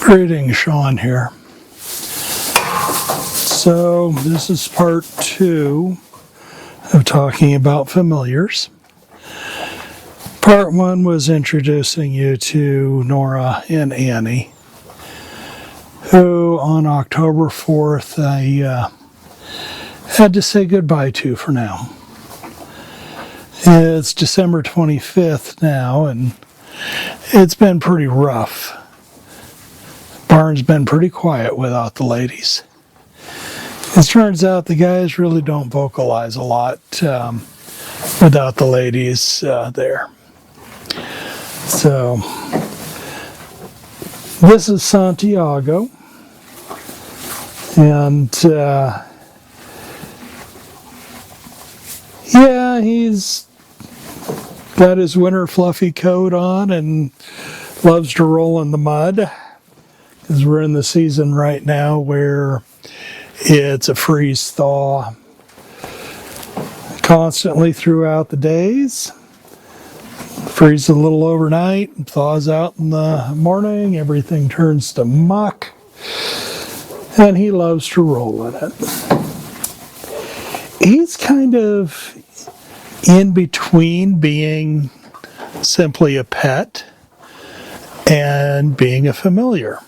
Greetings, Sean here. So this is part 2 of talking about familiars. Part 1 was introducing you to Nora and Annie, who on October 4th I had to say goodbye to for now. It's December 25th now, and it's been pretty rough. Barn's been pretty quiet without the ladies. It turns out the guys really don't vocalize a lot without the ladies there. So, this is Santiago, and yeah, he's got his winter fluffy coat on and loves to roll in the mud, because we're in the season right now where it's a freeze thaw constantly throughout the days. Freezes a little overnight, thaws out in the morning, everything turns to muck, and he loves to roll in it. He's kind of in between being simply a pet and being a familiar.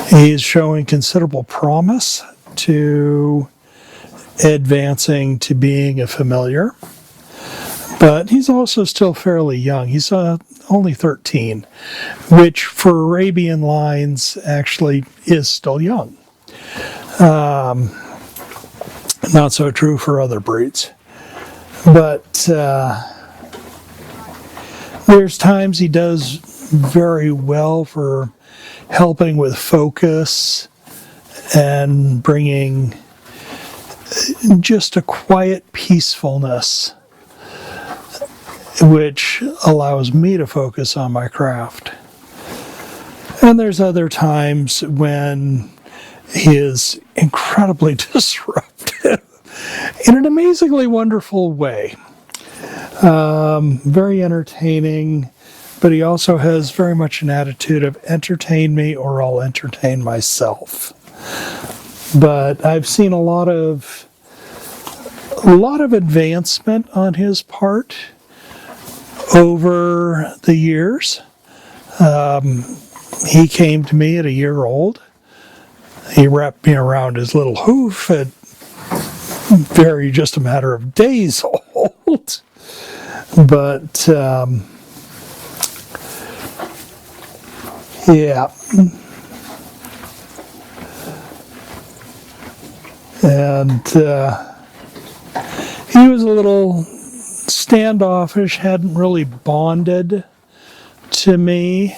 He's showing considerable promise to advancing to being a familiar, but he's also still fairly young. He's only 13, which for Arabian lines actually is still young. Not so true for other breeds. But there's times he does very well for helping with focus and bringing just a quiet peacefulness, which allows me to focus on my craft. And there's other times when he is incredibly disruptive in an amazingly wonderful way. Very entertaining, but he also has very much an attitude of entertain me or I'll entertain myself. But I've seen a lot of advancement on his part over the years. He came to me at a year old. He wrapped me around his little hoof at just a matter of days old. But yeah. And he was a little standoffish, hadn't really bonded to me.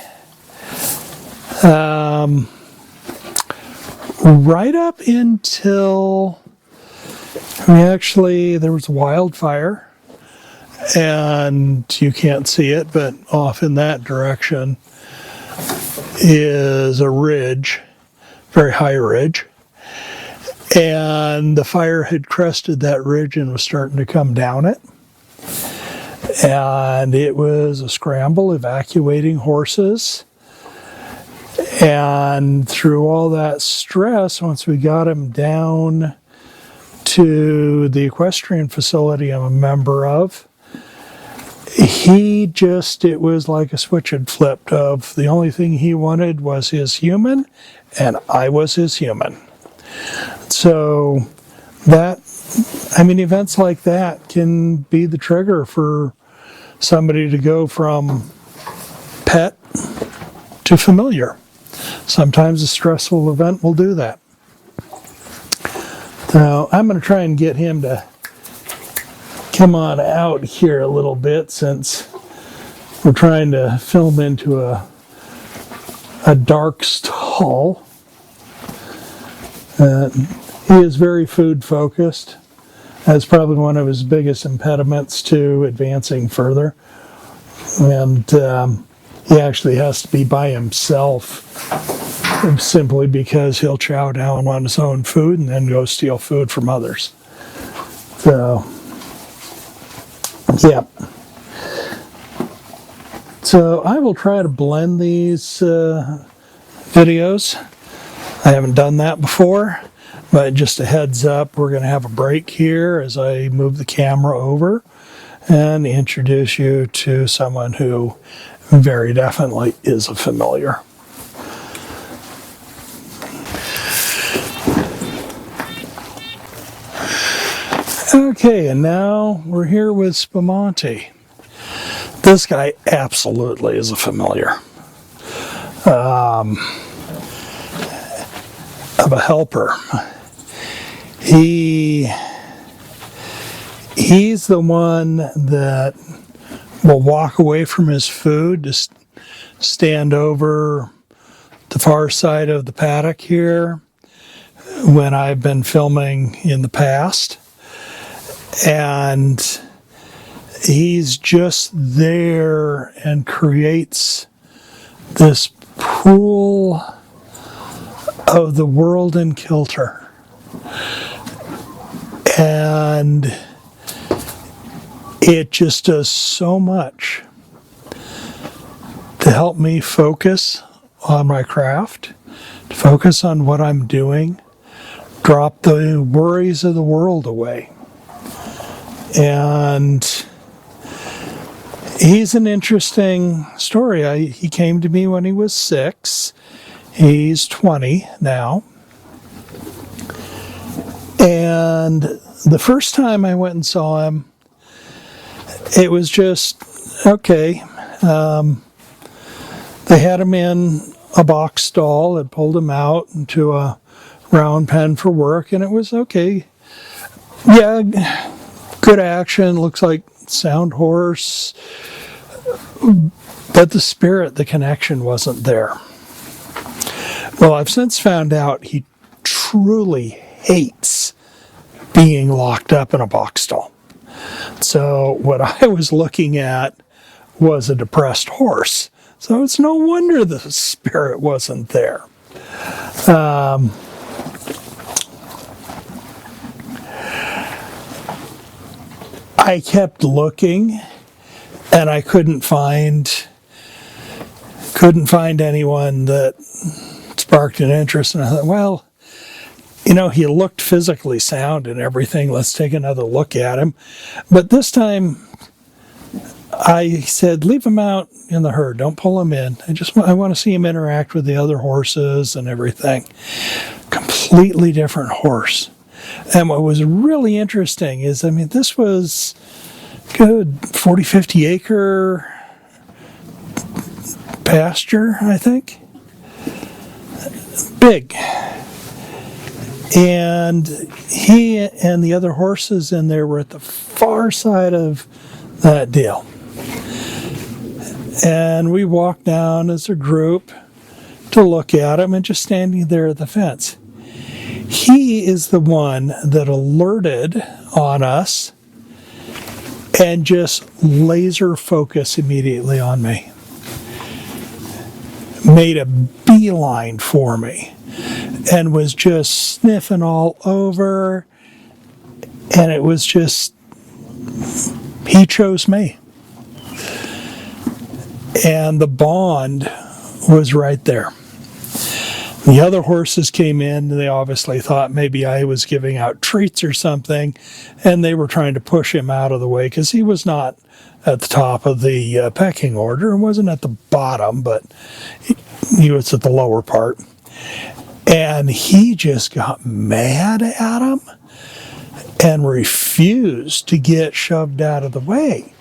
Right up until there was a wildfire, and you can't see it, but off in that direction is a ridge, very high ridge, and the fire had crested that ridge and was starting to come down it, and it was a scramble evacuating horses. And through all that stress, once we got him down to the equestrian facility I'm a member of, it was like a switch had flipped of the only thing he wanted was his human, and I was his human. So events like that can be the trigger for somebody to go from pet to familiar. Sometimes a stressful event will do that. So I'm going to try and get him to come on out here a little bit, since we're trying to film into a dark stall. He is very food focused. That's probably one of his biggest impediments to advancing further. And he actually has to be by himself, simply because he'll chow down on his own food and then go steal food from others. So, yeah. So I will try to blend these videos. I haven't done that before, but just a heads up, we're going to have a break here as I move the camera over and introduce you to someone who very definitely is a familiar. Okay, and now we're here with Spumante. This guy absolutely is a familiar. Of a helper. He's the one that will walk away from his food to stand over the far side of the paddock here when I've been filming in the past. And he's just there and creates this pool of the world in kilter. And it just does so much to help me focus on my craft, to focus on what I'm doing, drop the worries of the world away. And he's an interesting story. He came to me when he was 6. He's 20 now. And the first time I went and saw him, it was just, okay. They had him in a box stall, had pulled him out into a round pen for work, and it was okay. Yeah, good action, looks like sound horse, but the spirit, the connection wasn't there. Well, I've since found out he truly hates being locked up in a box stall. So what I was looking at was a depressed horse. So it's no wonder the spirit wasn't there. I kept looking and I couldn't find anyone that sparked an interest, and I thought, well, you know, he looked physically sound and everything. Let's take another look at him. But this time I said, leave him out in the herd. Don't pull him in. I want to see him interact with the other horses and everything. Completely different horse. And what was really interesting is, I mean, this was good 40, 50 acre pasture, I think. Big. And he and the other horses in there were at the far side of that deal. And we walked down as a group to look at him, and just standing there at the fence. He is the one that alerted on us and just laser focus immediately on me. Made a beeline for me and was just sniffing all over, and it was just, he chose me. And the bond was right there. The other horses came in, and they obviously thought maybe I was giving out treats or something, and they were trying to push him out of the way because he was not at the top of the pecking order and wasn't at the bottom, but he was at the lower part. And he just got mad at him and refused to get shoved out of the way,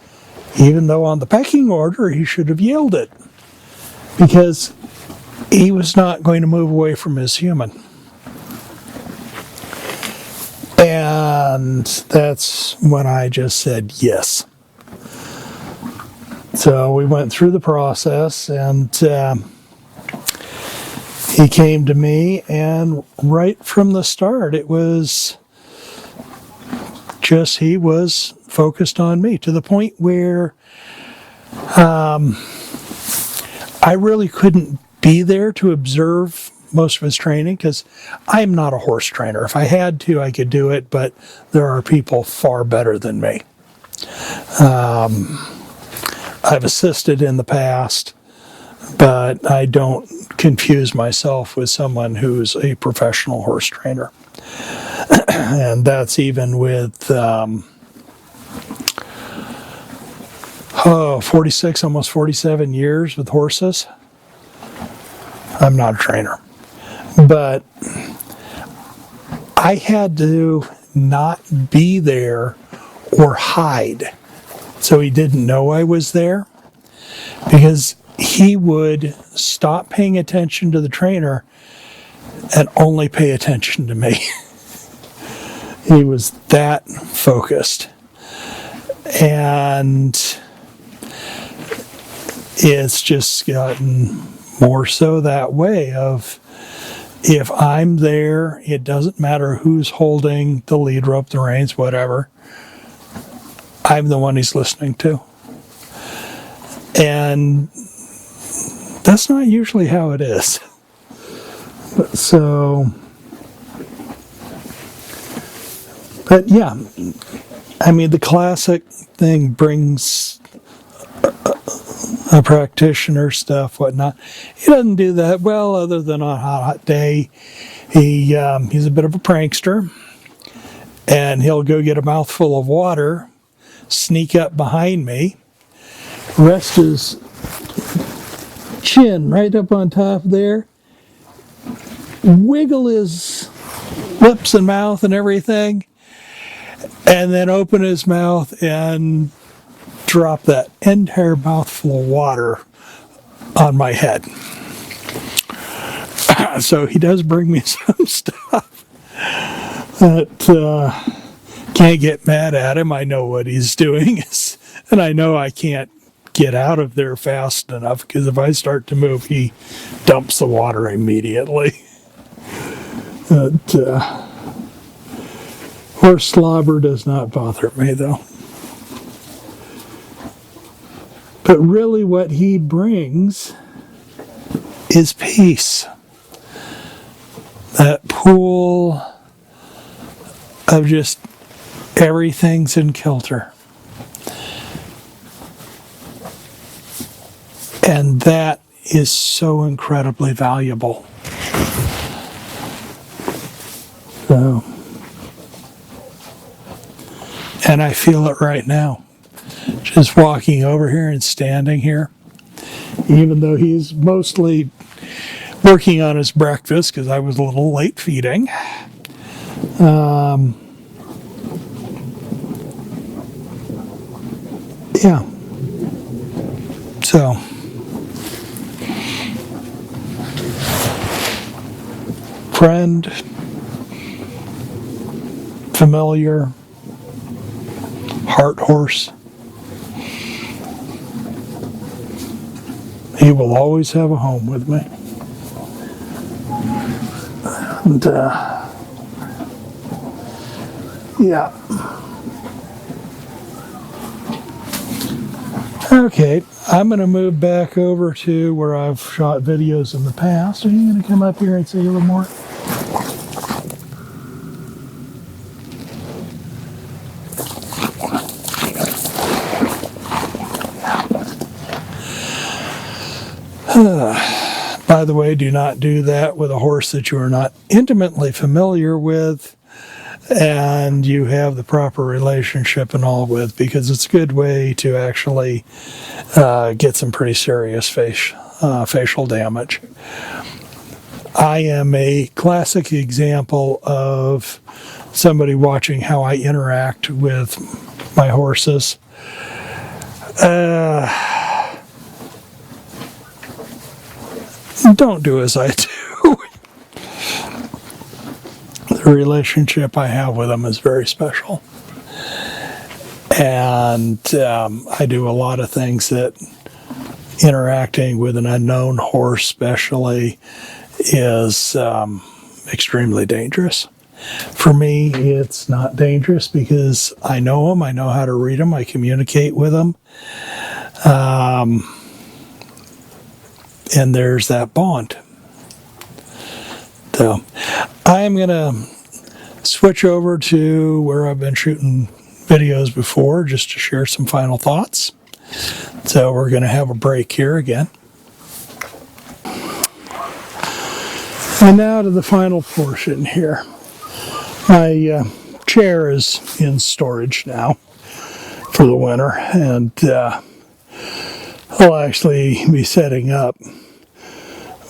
even though on the pecking order he should have yielded, because he was not going to move away from his human. And that's when I just said yes. So we went through the process, and he came to me, and right from the start, it was just, he was focused on me to the point where I really couldn't be there to observe most of his training because I'm not a horse trainer. If I had to, I could do it, but there are people far better than me. I've assisted in the past, but I don't confuse myself with someone who's a professional horse trainer. And that's even with 46, almost 47 years with horses. I'm not a trainer. But I had to not be there or hide so he didn't know I was there, because he would stop paying attention to the trainer and only pay attention to me. He was that focused. And it's just gotten more so that way of, if I'm there, it doesn't matter who's holding the lead rope, the reins, whatever, I'm the one he's listening to. And that's not usually how it is. But yeah, I mean, the classic thing brings a practitioner stuff, whatnot. He doesn't do that well, other than on a hot day. He's a bit of a prankster, and he'll go get a mouthful of water, sneak up behind me, rest his chin right up on top there, wiggle his lips and mouth and everything, and then open his mouth and drop that entire mouthful of water on my head. So he does bring me some stuff that can't get mad at him. I know what he's doing, and I know I can't get out of there fast enough, because if I start to move, he dumps the water immediately. Horse slobber does not bother me, though. But really what he brings is peace. That pool of just everything's in kilter. And that is so incredibly valuable. So, and I feel it right now. Just walking over here and standing here, even though he's mostly working on his breakfast, because I was a little late feeding. Yeah. So, friend, familiar, heart horse. He will always have a home with me. And, yeah. Okay, I'm going to move back over to where I've shot videos in the past. Are you going to come up here and say a little more? By the way, do not do that with a horse that you are not intimately familiar with and you have the proper relationship and all with, because it's a good way to actually get some pretty serious facial damage. I am a classic example of somebody watching how I interact with my horses. Don't do as I do. The relationship I have with them is very special. And I do a lot of things that interacting with an unknown horse especially is extremely dangerous. For me, it's not dangerous because I know them, I know how to read them, I communicate with them. And there's that bond. So I'm going to switch over to where I've been shooting videos before just to share some final thoughts. So we're going to have a break here again. And now to the final portion here. My chair is in storage now for the winter, and I'll actually be setting up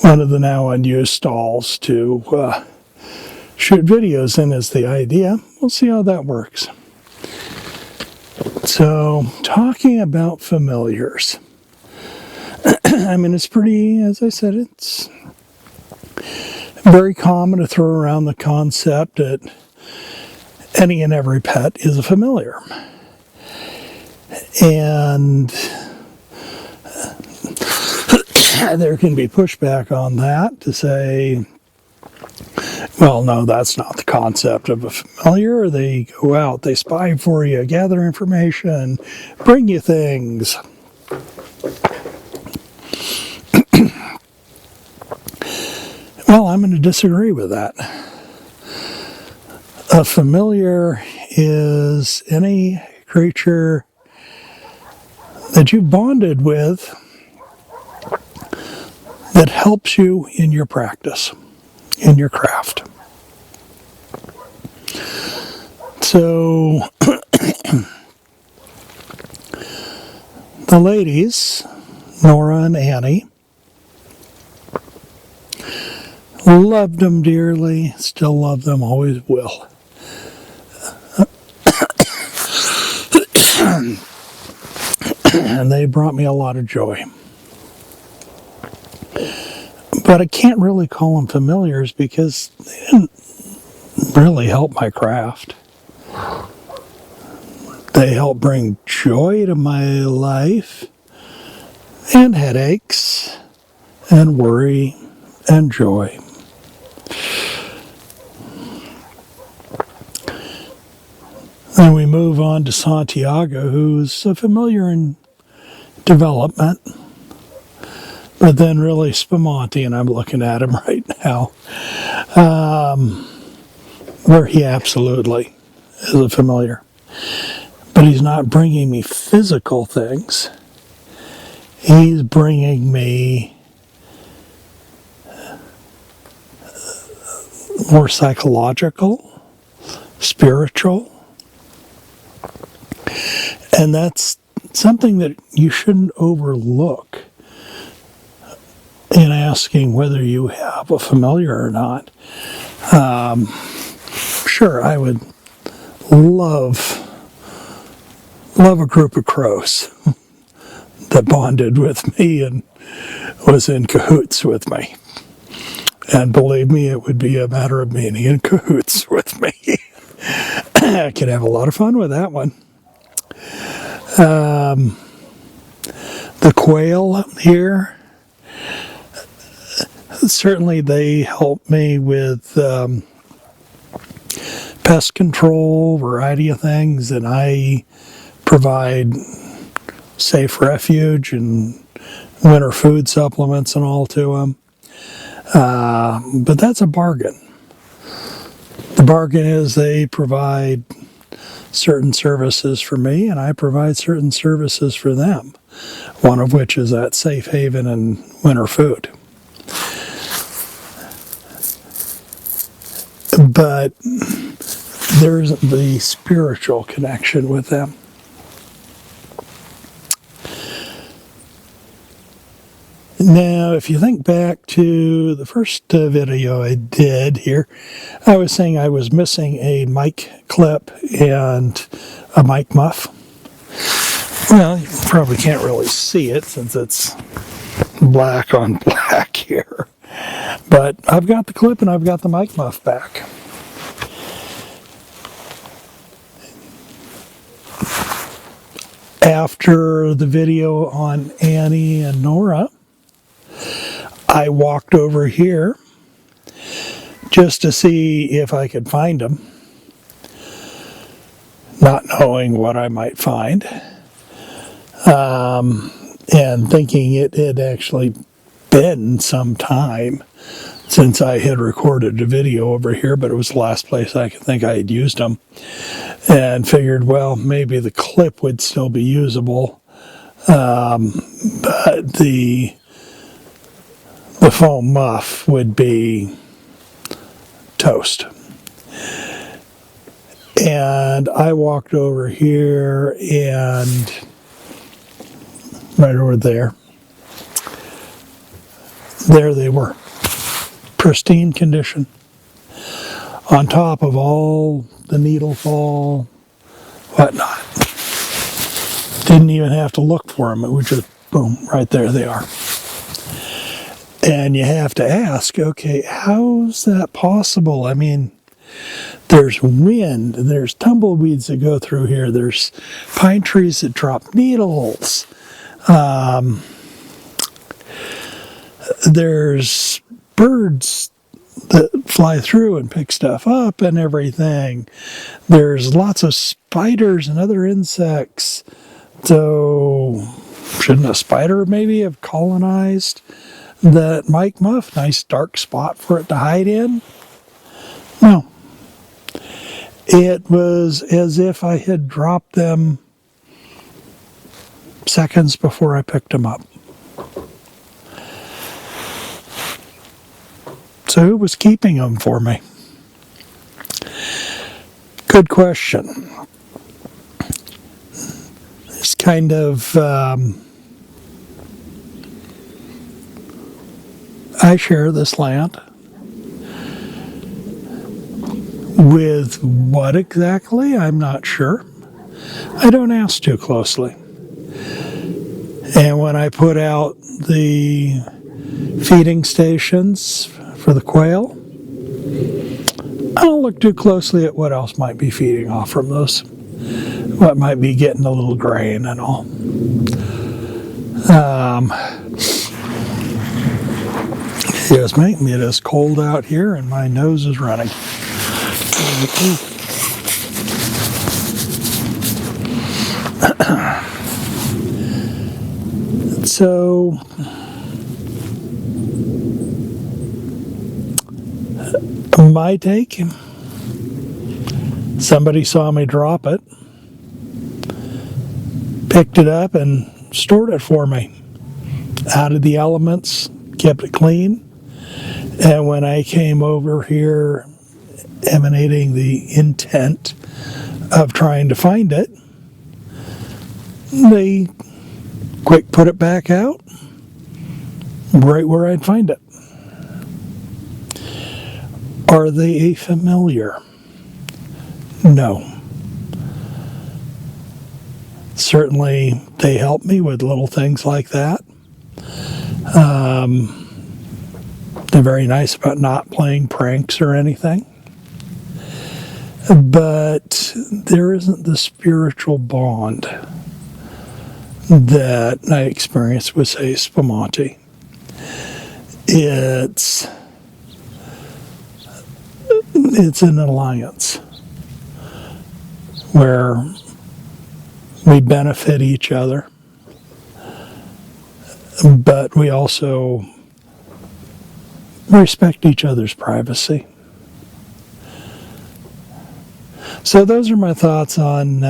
one of the now unused stalls to shoot videos in is the idea. We'll see how that works. So, talking about familiars. I mean, it's pretty, as I said, it's very common to throw around the concept that any and every pet is a familiar. And there can be pushback on that to say, well, no, that's not the concept of a familiar. They go out, they spy for you, gather information, bring you things. Well, I'm going to disagree with that. A familiar is any creature that you bonded with that helps you in your practice, in your craft. So, the ladies, Nora and Annie, loved them dearly, still love them, always will. And they brought me a lot of joy. But I can't really call them familiars because they didn't really help my craft. They help bring joy to my life, and headaches, and worry, and joy. Then we move on to Santiago, who's a familiar in development, but then really Spumante, and I'm looking at him right now, where he absolutely is a familiar. But he's not bringing me physical things. He's bringing me more psychological, spiritual. And that's something that you shouldn't overlook in asking whether you have a familiar or not. Sure, I would love a group of crows that bonded with me and was in cahoots with me. And believe me, it would be a matter of being in cahoots with me. I could have a lot of fun with that one. The quail here, certainly they help me with pest control, variety of things, and I provide safe refuge and winter food supplements and all to them. But that's a bargain. The bargain is they provide certain services for me, and I provide certain services for them, one of which is that safe haven and winter food. But there's the spiritual connection with them. Now, if you think back to the first video I did here, I was saying I was missing a mic clip and a mic muff. Well, you probably can't really see it since it's black on black here. But I've got the clip and I've got the mic muff back. After the video on Annie and Nora, I walked over here just to see if I could find them, not knowing what I might find, and thinking it had actually been some time since I had recorded a video over here, but it was the last place I could think I had used them, and figured, well, maybe the clip would still be usable, but the the foam muff would be toast. And I walked over here and right over there they were, pristine condition, on top of all the needle fall, whatnot. Didn't even have to look for them. It was just, boom, right there they are. And you have to ask, okay, how's that possible? I mean, there's wind, there's tumbleweeds that go through here, there's pine trees that drop needles, there's birds that fly through and pick stuff up and everything. There's lots of spiders and other insects. So, shouldn't a spider maybe have colonized that Mike Muff? Nice dark spot for it to hide in? No. It was as if I had dropped them seconds before I picked them up. So who was keeping them for me? Good question. It's kind of, I share this land. With what exactly? I'm not sure. I don't ask too closely. And when I put out the feeding stations for the quail, I don't look too closely at what else might be feeding off from those. What might be getting a little grain and all. Excuse me, it is cold out here and my nose is running. So, my take, somebody saw me drop it, picked it up and stored it for me. Out of the elements, kept it clean. And when I came over here emanating the intent of trying to find it, they quick put it back out right where I'd find it. Are they a familiar? No. Certainly they help me with little things like that. They're very nice about not playing pranks or anything. But there isn't the spiritual bond that I experienced with, say, Spumante. It's an alliance where we benefit each other, but we also respect each other's privacy. So those are my thoughts on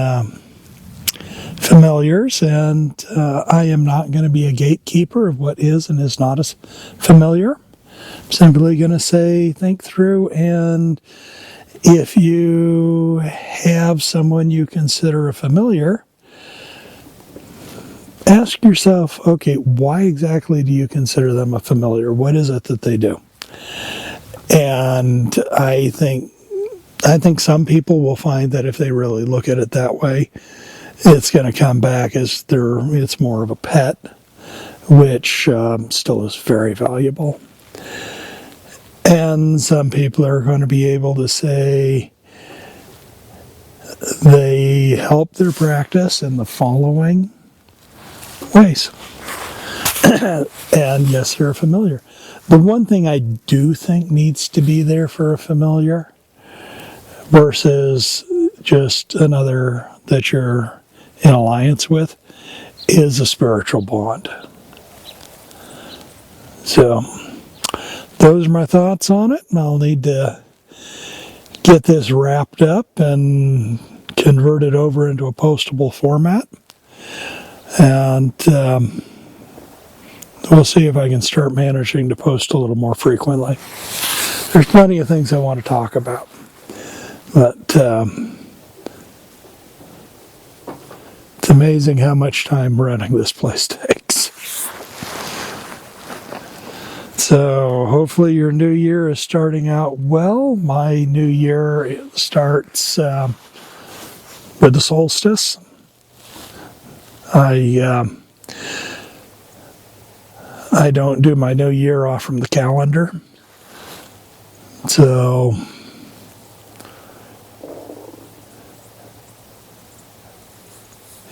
familiars, and I am not going to be a gatekeeper of what is and is not a familiar. I'm simply going to say, think through, and if you have someone you consider a familiar, ask yourself, okay, why exactly do you consider them a familiar? What is it that they do? And I think some people will find that if they really look at it that way, it's going to come back as it's more of a pet, which still is very valuable. And some people are going to be able to say they help their practice in the following ways. And yes, they're familiar. The one thing I do think needs to be there for a familiar versus just another that you're in alliance with is a spiritual bond. So those are my thoughts on it, and I'll need to get this wrapped up and convert it over into a postable format. And We'll see if I can start managing to post a little more frequently. There's plenty of things I want to talk about, but it's amazing how much time running this place takes. So hopefully your new year is starting out well. My new year starts with the solstice. I don't do my new year off from the calendar. So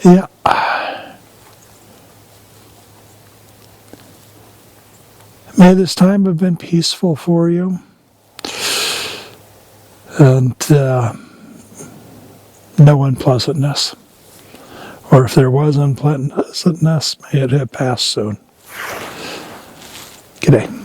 yeah. May this time have been peaceful for you. And no unpleasantness. Or if there was unpleasantness, may it have passed soon. Good day.